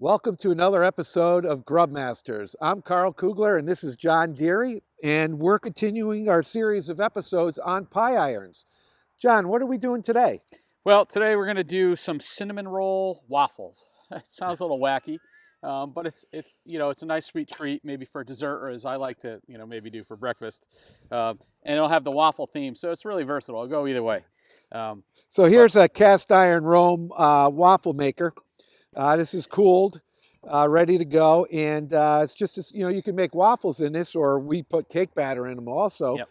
Welcome to another episode of Grub Masters. I'm Carl Kugler and this is John Deary, and we're continuing our series of episodes on pie irons. John, what are we doing today? Well, today we're going to do some cinnamon roll waffles. It sounds a little wacky, but it's a nice sweet treat, maybe for dessert, or as I like to maybe do for breakfast. And it'll have the waffle theme, so it's really versatile. It'll go either way. So here's a cast iron Rome waffle maker. This is cooled, ready to go, and it's just you can make waffles in this, or we put cake batter in them also. Yep.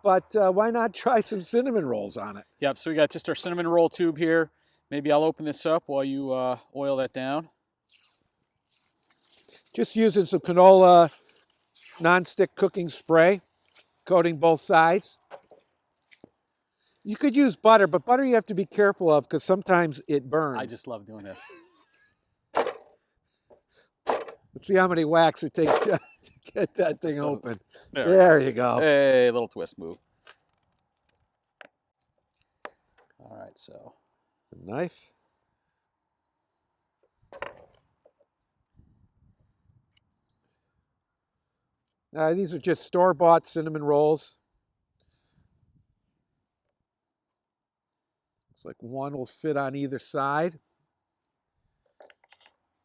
But why not try some cinnamon rolls on it? Yep. So we got just our cinnamon roll tube here. Maybe I'll open this up while you oil that down. Just using some canola non-stick cooking spray, coating both sides. You could use butter, but butter you have to be careful of because sometimes it burns. I just love doing this. Let's see how many whacks it takes to get that thing open. There you go. Hey, a little twist move. All right, so. A knife. These are just store-bought cinnamon rolls. It's like one will fit on either side.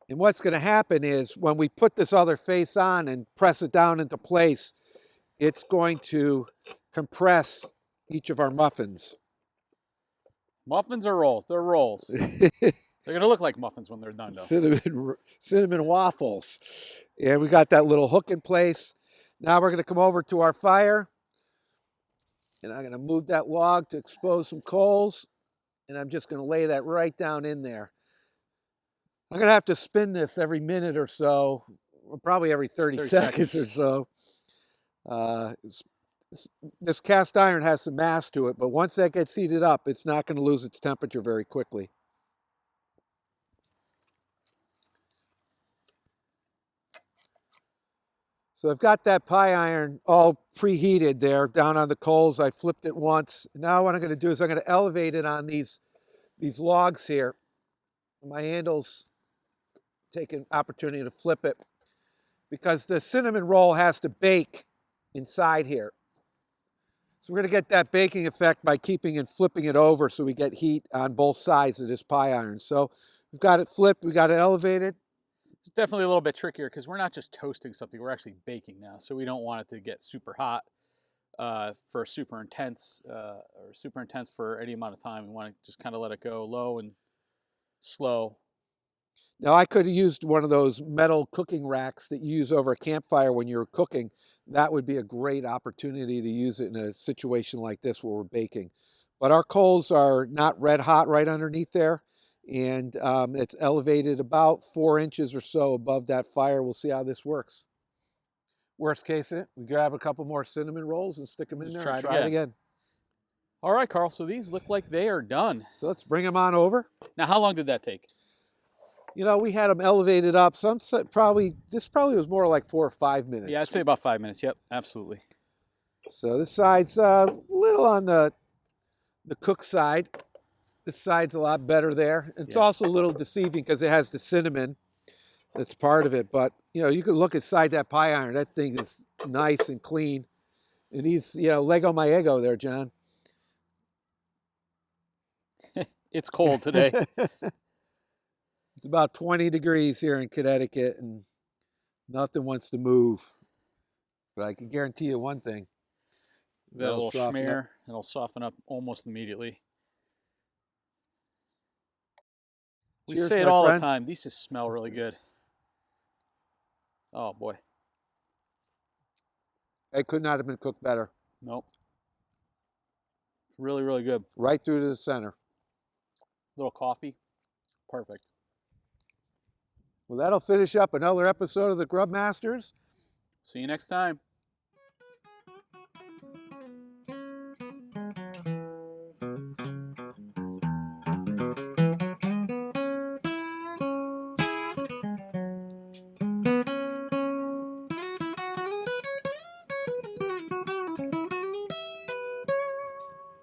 And what's going to happen is when we put this other face on and press it down into place, it's going to compress each of our muffins. Muffins or rolls? They're rolls. They're going to look like muffins when they're done, though. Cinnamon waffles. And we got that little hook in place. Now we're going to come over to our fire. And I'm going to move that log to expose some coals. And I'm just going to lay that right down in there. I'm going to have to spin this every minute or so, probably every 30 seconds or so. This cast iron has some mass to it, but once that gets heated up, it's not going to lose its temperature very quickly. So I've got that pie iron all preheated there down on the coals. I flipped it once. Now what I'm going to do is I'm going to elevate it on these logs here. My handle's take an opportunity to flip it because the cinnamon roll has to bake inside here. So we're going to get that baking effect by keeping and flipping it over so we get heat on both sides of this pie iron. So we've got it flipped, we got it elevated. It's definitely a little bit trickier because we're not just toasting something, we're actually baking now. So we don't want it to get super hot for super intense for any amount of time. We want to just kind of let it go low and slow. Now I could have used one of those metal cooking racks that you use over a campfire when you're cooking. That would be a great opportunity to use it in a situation like this where we're baking. But our coals are not red hot right underneath there. And it's elevated about 4 inches or so above that fire. We'll see how this works. Worst case, we grab a couple more cinnamon rolls and stick them in there and try it again. All right, Carl, so these look like they are done. So let's bring them on over. Now, how long did that take? You know, we had them elevated up. This probably was more like 4 or 5 minutes. Yeah, I'd say about 5 minutes. Yep, absolutely. So this side's a little on the cook side. This side's a lot better there. It's also a little deceiving because it has the cinnamon that's part of it. But, you can look inside that pie iron. That thing is nice and clean. And he's, Lego my ego there, John. It's cold today. It's about 20 degrees here in Connecticut, and nothing wants to move. But I can guarantee you one thing. That little schmear, it'll soften up almost immediately. We say it all the time. These just smell really good. Oh, boy. It could not have been cooked better. Nope. It's really, really good. Right through to the center. Little coffee. Perfect. Well, that'll finish up another episode of the Grub Masters. See you next time.